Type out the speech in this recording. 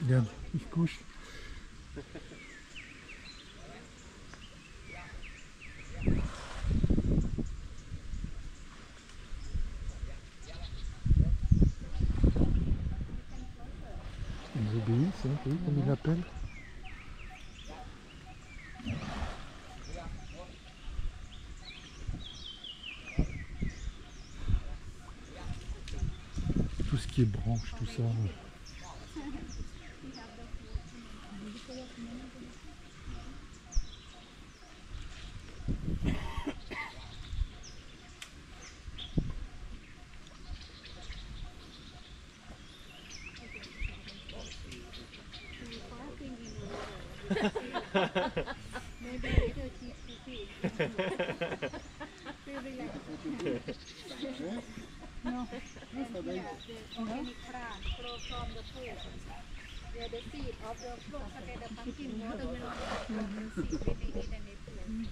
Regarde, il se couche. Ils obéissent un peu, comme il l'appelle. Tout ce qui est branche, tout ça. Maybe later teach cooking. No, this is the organic plant grow from the fruit. Where the seed of the fruit, so that the pumpkin watermelon, seed when they eat and they plant.